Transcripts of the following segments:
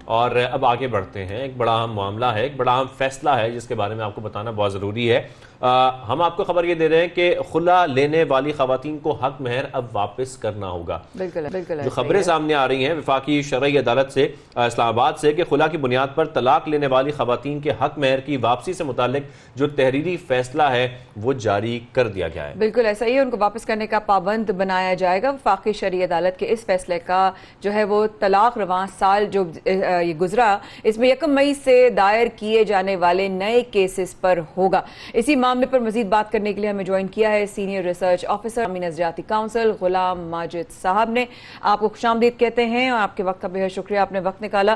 اور اب آگے بڑھتے ہیں. ایک بڑا اہم معاملہ ہے, ایک بڑا اہم فیصلہ ہے جس کے بارے میں آپ کو بتانا بہت ضروری ہے. ہم آپ کو خبر یہ دے رہے ہیں کہ خلا لینے والی خواتین کو حق مہر اب واپس کرنا ہوگا. بالکل جو خبریں سامنے آ رہی ہیں وفاقی شرعی عدالت سے اسلام آباد سے کہ خلا کی بنیاد پر طلاق لینے والی خواتین کے حق مہر کی واپسی سے متعلق جو تحریری فیصلہ ہے وہ جاری کر دیا گیا ہے. بالکل ایسا ہی ہے, ان کو واپس کرنے کا پابند بنایا جائے گا. وفاقی شرعی عدالت کے اس فیصلے کا جو ہے وہ طلاق رواں سال جو یہ گزرا اس میں 1 مئی سے دائر کیے جانے والے نئے کیسز پر ہوگا. اسی معاملے پر مزید بات کرنے کے لیے ہمیں جوائن کیا ہے سینئر ریسرچ آفیسر عوامی نظریاتی کونسل غلام ماجد صاحب نے. آپ کو خوش آمدید کہتے ہیں اور آپ کے وقت کا بہت شکریہ, آپ نے وقت نکالا.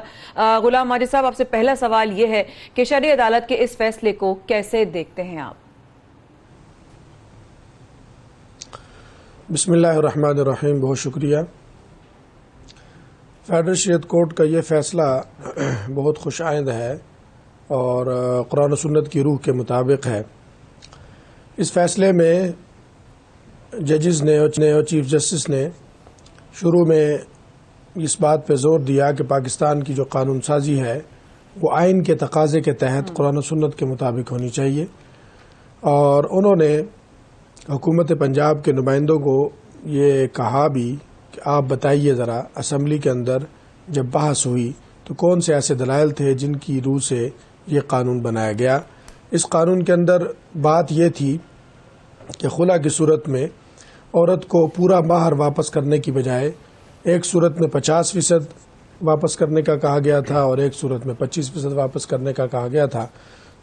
غلام ماجد صاحب, آپ سے پہلا سوال یہ ہے کہ شرعی عدالت کے اس فیصلے کو کیسے دیکھتے ہیں آپ؟ بسم اللہ الرحمن الرحیم. بہت شکریہ. فیڈرل شریعت کورٹ کا یہ فیصلہ بہت خوش آئند ہے اور قرآن و سنت کی روح کے مطابق ہے. اس فیصلے میں ججز نے اور چیف جسٹس نے شروع میں اس بات پہ زور دیا کہ پاکستان کی جو قانون سازی ہے وہ آئین کے تقاضے کے تحت قرآن و سنت کے مطابق ہونی چاہیے, اور انہوں نے حکومت پنجاب کے نمائندوں کو یہ کہا بھی کہ آپ بتائیے ذرا اسمبلی کے اندر جب بحث ہوئی تو کون سے ایسے دلائل تھے جن کی روح سے یہ قانون بنایا گیا. اس قانون کے اندر بات یہ تھی کہ خلا کی صورت میں عورت کو پورا مہر واپس کرنے کی بجائے ایک صورت میں 50% واپس کرنے کا کہا گیا تھا اور ایک صورت میں 25% واپس کرنے کا کہا گیا تھا.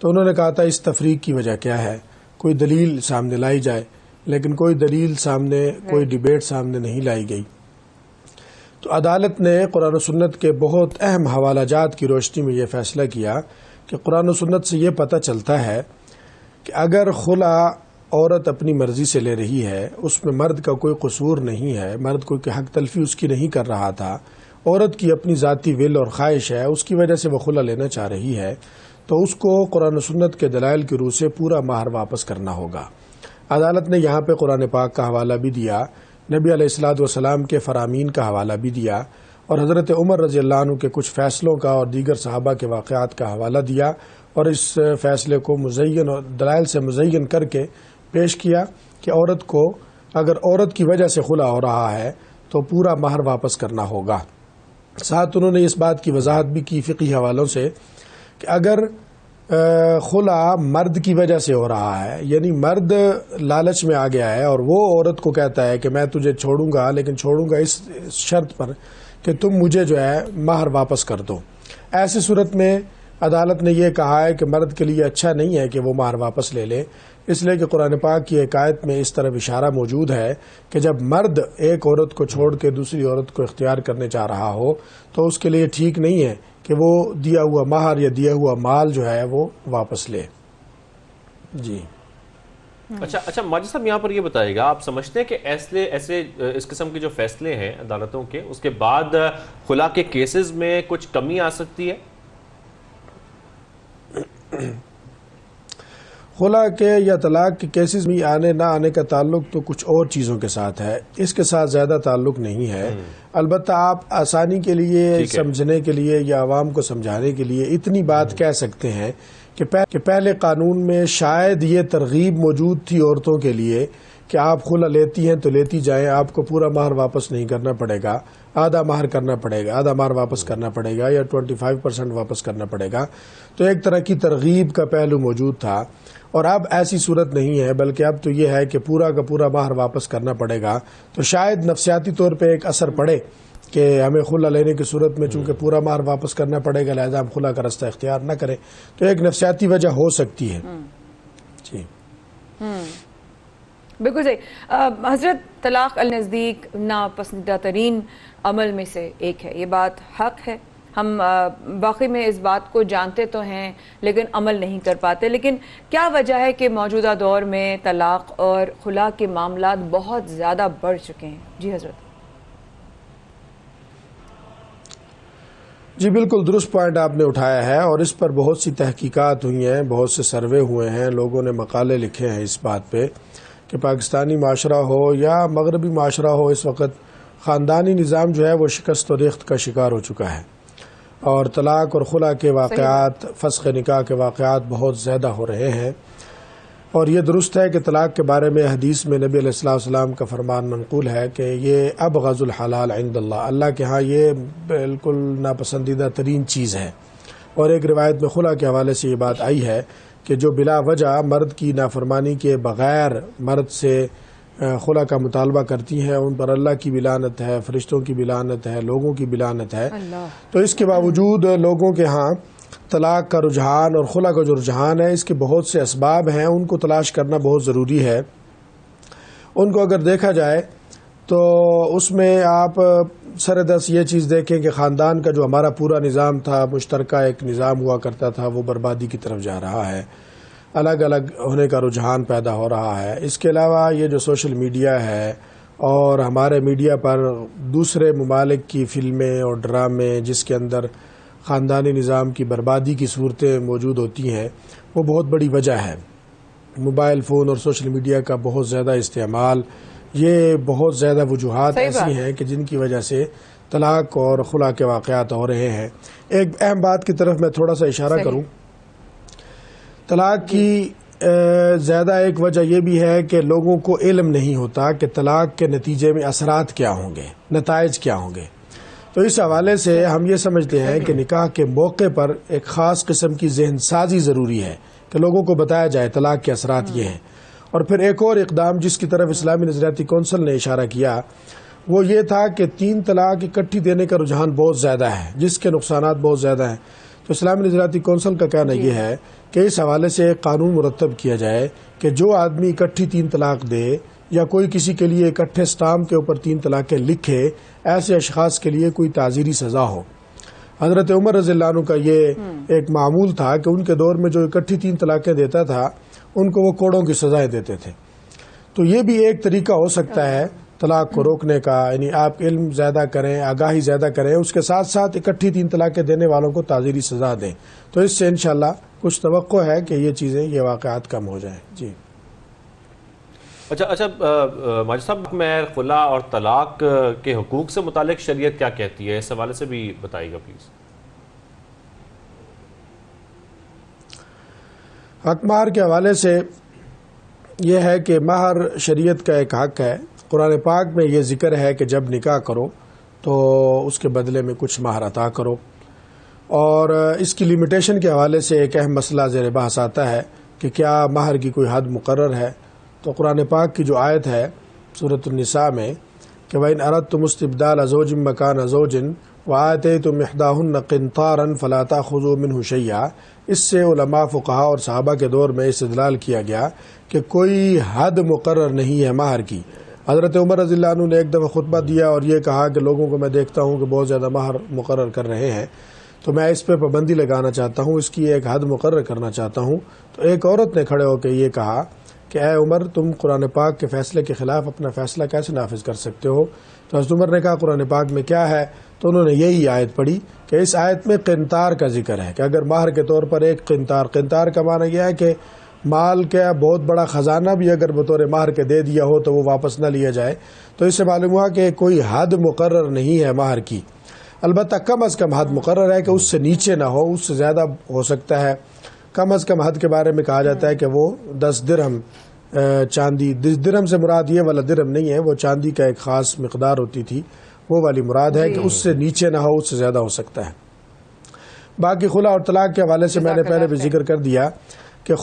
تو انہوں نے کہا تھا اس تفریق کی وجہ کیا ہے, کوئی دلیل سامنے لائی جائے, لیکن کوئی دلیل سامنے, کوئی ڈیبیٹ سامنے نہیں لائی گئی. تو عدالت نے قرآن و سنت کے بہت اہم حوالہ جات کی روشنی میں یہ فیصلہ کیا کہ قرآن و سنت سے یہ پتہ چلتا ہے کہ اگر خلا عورت اپنی مرضی سے لے رہی ہے, اس میں مرد کا کوئی قصور نہیں ہے, مرد کوئی حق تلفی اس کی نہیں کر رہا تھا, عورت کی اپنی ذاتی ول اور خواہش ہے, اس کی وجہ سے وہ خلا لینا چاہ رہی ہے, تو اس کو قرآن و سنت کے دلائل کی روح سے پورا مہر واپس کرنا ہوگا. عدالت نے یہاں پہ قرآن پاک کا حوالہ بھی دیا, نبی علیہ الصلوۃ والسلام کے فرامین کا حوالہ بھی دیا, اور حضرت عمر رضی اللہ عنہ کے کچھ فیصلوں کا اور دیگر صحابہ کے واقعات کا حوالہ دیا, اور اس فیصلے کو مزین اور دلائل سے مزین کر کے پیش کیا کہ عورت کو اگر عورت کی وجہ سے خلا ہو رہا ہے تو پورا مہر واپس کرنا ہوگا. ساتھ انہوں نے اس بات کی وضاحت بھی کی فقہی حوالوں سے کہ اگر خلا مرد کی وجہ سے ہو رہا ہے, یعنی مرد لالچ میں آ گیا ہے اور وہ عورت کو کہتا ہے کہ میں تجھے چھوڑوں گا, لیکن چھوڑوں گا اس شرط پر کہ تم مجھے جو ہے مہر واپس کر دو, ایسی صورت میں عدالت نے یہ کہا ہے کہ مرد کے لیے اچھا نہیں ہے کہ وہ مہر واپس لے لے, اس لیے کہ قرآن پاک کی ایک آیت میں اس طرف اشارہ موجود ہے کہ جب مرد ایک عورت کو چھوڑ کے دوسری عورت کو اختیار کرنے چاہ رہا ہو تو اس کے لیے ٹھیک نہیں ہے کہ وہ دیا ہوا مہر یا دیا ہوا مال جو ہے وہ واپس لے. جی اچھا ماجد صاحب, یہاں پر یہ بتائیے گا, آپ سمجھتے ہیں کہ ایسے اس قسم کے جو فیصلے ہیں عدالتوں کے, اس کے بعد خلا کے کیسز میں کچھ کمی آ سکتی ہے؟ خلا کے یا طلاق کے کیسز میں آنے نہ آنے کا تعلق تو کچھ اور چیزوں کے ساتھ ہے, اس کے ساتھ زیادہ تعلق نہیں ہے. البتہ آپ آسانی کے لیے سمجھنے کے لیے یا عوام کو سمجھانے کے لیے اتنی بات کہہ سکتے ہیں کہ پہلے قانون میں شاید یہ ترغیب موجود تھی عورتوں کے لیے کہ آپ خلا لیتی ہیں تو لیتی جائیں, آپ کو پورا مہر واپس نہیں کرنا پڑے گا, آدھا مہر کرنا پڑے گا, آدھا مہر واپس کرنا پڑے گا یا 25% واپس کرنا پڑے گا. تو ایک طرح کی ترغیب کا پہلو موجود تھا, اور اب ایسی صورت نہیں ہے, بلکہ اب تو یہ ہے کہ پورا کا پورا مہر واپس کرنا پڑے گا. تو شاید نفسیاتی طور پہ ایک اثر پڑے کہ ہمیں خلا لینے کی صورت میں چونکہ پورا مہر واپس کرنا پڑے گا لہذا ہم خلا کا رستہ اختیار نہ کریں, تو ایک نفسیاتی وجہ ہو سکتی ہے. جی بالکل صحیح. حضرت طلاق النزدیک ناپسندیدہ ترین عمل میں سے ایک ہے, یہ بات حق ہے, ہم واقعی میں اس بات کو جانتے تو ہیں لیکن عمل نہیں کر پاتے. لیکن کیا وجہ ہے کہ موجودہ دور میں طلاق اور خلا کے معاملات بہت زیادہ بڑھ چکے ہیں؟ جی حضرت. جی بالکل درست پوائنٹ آپ نے اٹھایا ہے, اور اس پر بہت سی تحقیقات ہوئی ہیں, بہت سے سروے ہوئے ہیں, لوگوں نے مقالے لکھے ہیں اس بات پہ کہ پاکستانی معاشرہ ہو یا مغربی معاشرہ ہو, اس وقت خاندانی نظام جو ہے وہ شکست و ریخت کا شکار ہو چکا ہے. اور طلاق اور خلا کے واقعات، فسخ نکاح کے واقعات بہت زیادہ ہو رہے ہیں، اور یہ درست ہے کہ طلاق کے بارے میں حدیث میں نبی علیہ السلام کا فرمان منقول ہے کہ یہ ابغض الحلال عند اللہ، اللہ کے ہاں یہ بالکل ناپسندیدہ ترین چیز ہے۔ اور ایک روایت میں خلا کے حوالے سے یہ بات آئی ہے کہ جو بلا وجہ مرد کی نافرمانی کے بغیر مرد سے خلا کا مطالبہ کرتی ہیں ان پر اللہ کی بھی لعنت ہے، فرشتوں کی بھی لعنت ہے، لوگوں کی بھی لعنت ہے۔ تو اس کے باوجود لوگوں کے ہاں طلاق کا رجحان اور خلا کا جو رجحان ہے، اس کے بہت سے اسباب ہیں، ان کو تلاش کرنا بہت ضروری ہے۔ ان کو اگر دیکھا جائے تو اس میں آپ سردست یہ چیز دیکھیں کہ خاندان کا جو ہمارا پورا نظام تھا، مشترکہ ایک نظام ہوا کرتا تھا، وہ بربادی کی طرف جا رہا ہے، الگ الگ ہونے کا رجحان پیدا ہو رہا ہے۔ اس کے علاوہ یہ جو سوشل میڈیا ہے اور ہمارے میڈیا پر دوسرے ممالک کی فلمیں اور ڈرامے جس کے اندر خاندانی نظام کی بربادی کی صورتیں موجود ہوتی ہیں، وہ بہت بڑی وجہ ہے۔ موبائل فون اور سوشل میڈیا کا بہت زیادہ استعمال، یہ بہت زیادہ وجوہات ایسی ہیں کہ جن کی وجہ سے طلاق اور خلا کے واقعات ہو رہے ہیں۔ ایک اہم بات کی طرف میں تھوڑا سا اشارہ کروں، طلاق کی زیادہ ایک وجہ یہ بھی ہے کہ لوگوں کو علم نہیں ہوتا کہ طلاق کے نتیجے میں اثرات کیا ہوں گے، نتائج کیا ہوں گے۔ تو اس حوالے سے ہم یہ سمجھتے ہیں کہ نکاح کے موقع پر ایک خاص قسم کی ذہن سازی ضروری ہے کہ لوگوں کو بتایا جائے طلاق کے اثرات یہ ہیں۔ اور پھر ایک اور اقدام جس کی طرف اسلامی نظریاتی کونسل نے اشارہ کیا وہ یہ تھا کہ 3 طلاق اکٹھی دینے کا رجحان بہت زیادہ ہے، جس کے نقصانات بہت زیادہ ہیں۔ تو اسلامی نظریاتی کونسل کا کہنا یہ ہے کہ اس حوالے سے ایک قانون مرتب کیا جائے کہ جو آدمی اکٹھی 3 طلاق دے یا کوئی کسی کے لیے اکٹھے اسٹامپ کے اوپر 3 طلاقیں لکھے، ایسے اشخاص کے لیے کوئی تعزیری سزا ہو۔ حضرت عمر رضی اللہ عنہ کا یہ ایک معمول تھا کہ ان کے دور میں جو اکٹھی 3 طلاقیں دیتا تھا ان کو وہ کوڑوں کی سزائیں دیتے تھے۔ تو یہ بھی ایک طریقہ ہو سکتا ہے طلاق کو روکنے کا، یعنی آپ علم زیادہ کریں، آگاہی زیادہ کریں، اس کے ساتھ ساتھ اکٹھی 3 طلاقیں دینے والوں کو تعزیری سزا دیں، تو اس سے انشاءاللہ کچھ توقع ہے کہ یہ چیزیں، یہ واقعات کم ہو جائیں۔ جی اچھا ماجد صاحب، مہر، خلا اور طلاق کے حقوق سے متعلق شریعت کیا کہتی ہے، اس حوالے سے بھی بتائیے گا پلیز۔ حق مہر کے حوالے سے یہ ہے کہ مہر شریعت کا ایک حق ہے۔ قرآن پاک میں یہ ذکر ہے کہ جب نکاح کرو تو اس کے بدلے میں کچھ مہر عطا کرو، اور اس کی لمیٹیشن کے حوالے سے ایک اہم مسئلہ زیر بحث آتا ہے کہ کیا مہر کی کوئی حد مقرر ہے۔ تو قرآن پاک کی جو آیت ہے سورۃ النساء میں کہ وَإِنْ أَرَدْتُمُ اسْتِبْدَالَ زَوْجٍ مَّكَانَ زَوْجٍ وَآتَيْتُمْ إِحْدَاهُنَّ قِنطَارًا فَلَا تَأْخُذُوا مِنْهُ شَيْئًا، اس سے علماء، فقہاء اور صحابہ کے دور میں استدلال کیا گیا کہ کوئی حد مقرر نہیں ہے مہر کی۔ حضرت عمر رضی اللہ عنہ نے ایک دفعہ خطبہ دیا اور یہ کہا کہ لوگوں کو میں دیکھتا ہوں کہ بہت زیادہ مہر مقرر کر رہے ہیں، تو میں اس پہ پابندی لگانا چاہتا ہوں، اس کی ایک حد مقرر کرنا چاہتا ہوں۔ تو ایک عورت نے کھڑے ہو کے یہ کہا کہ اے عمر، تم قرآن پاک کے فیصلے کے خلاف اپنا فیصلہ کیسے نافذ کر سکتے ہو؟ تو حضرت عمر نے کہا قرآن پاک میں کیا ہے؟ تو انہوں نے یہی آیت پڑھی کہ اس آیت میں قنطار کا ذکر ہے کہ اگر مہر کے طور پر ایک قنطار کا معنی یہ ہے کہ مال کا بہت بڑا خزانہ بھی اگر بطور مہر کے دے دیا ہو تو وہ واپس نہ لیا جائے۔ تو اس سے معلوم ہوا کہ کوئی حد مقرر نہیں ہے مہر کی، البتہ کم از کم حد مقرر ہے کہ اس سے نیچے نہ ہو، اس سے زیادہ ہو سکتا ہے۔ کم از کم حد کے بارے میں کہا جاتا ہے کہ وہ 10 درہم چاندی، درہم سے مراد یہ والا درہم نہیں ہے، وہ چاندی کا ایک خاص مقدار ہوتی تھی، وہ والی مراد ہے کہ اس سے نیچے نہ ہو، اس سے زیادہ ہو سکتا ہے۔ باقی خلا اور طلاق کے حوالے سے میں نے پہلے بھی ذکر کر دیا کہ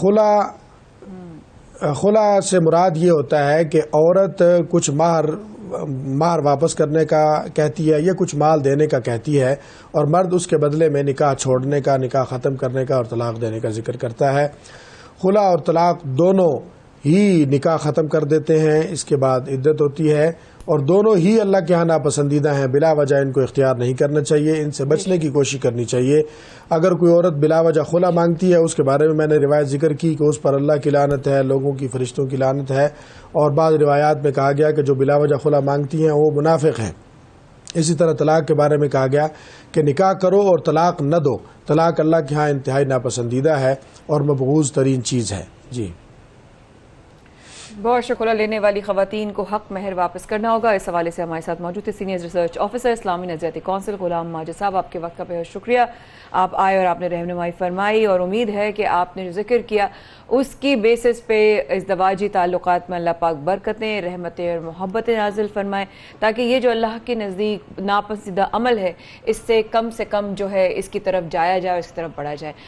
خلا سے مراد یہ ہوتا ہے کہ عورت کچھ مہر واپس کرنے کا کہتی ہے یا کچھ مال دینے کا کہتی ہے، اور مرد اس کے بدلے میں نکاح چھوڑنے کا، نکاح ختم کرنے کا اور طلاق دینے کا ذکر کرتا ہے۔ خلا اور طلاق دونوں ہی نکاح ختم کر دیتے ہیں، اس کے بعد عدت ہوتی ہے، اور دونوں ہی اللہ کے ہاں ناپسندیدہ ہیں، بلا وجہ ان کو اختیار نہیں کرنا چاہیے، ان سے بچنے کی کوشش کرنی چاہیے۔ اگر کوئی عورت بلا وجہ خلا مانگتی ہے، اس کے بارے میں نے روایت ذکر کی کہ اس پر اللہ کی لعنت ہے، لوگوں کی، فرشتوں کی لعنت ہے، اور بعض روایات میں کہا گیا کہ جو بلا وجہ خلا مانگتی ہیں وہ منافق ہیں۔ اسی طرح طلاق کے بارے میں کہا گیا کہ نکاح کرو اور طلاق نہ دو، طلاق اللہ کے ہاں انتہائی ناپسندیدہ ہے اور مبغوض ترین چیز ہے۔ جی بہت شکریہ. لینے والی خواتین کو حق مہر واپس کرنا ہوگا. اس حوالے سے ہمارے ساتھ موجود تھے سینئر ریسرچ آفیسر اسلامی نظریاتی کونسل غلام ماجد صاحب. آپ کے وقت کا بہت شکریہ. آپ آئے اور آپ نے رہنمائی فرمائی اور امید ہے کہ آپ نے جو ذکر کیا اس کی بیسس پہ ازدواجی تعلقات میں اللہ پاک برکتیں رحمتیں اور محبتیں نازل فرمائیں تاکہ یہ جو اللہ کے نزدیک ناپسندیدہ عمل ہے اس سے کم جو ہے اس کی طرف جایا جائے اور اس کی طرف بڑھا جائے.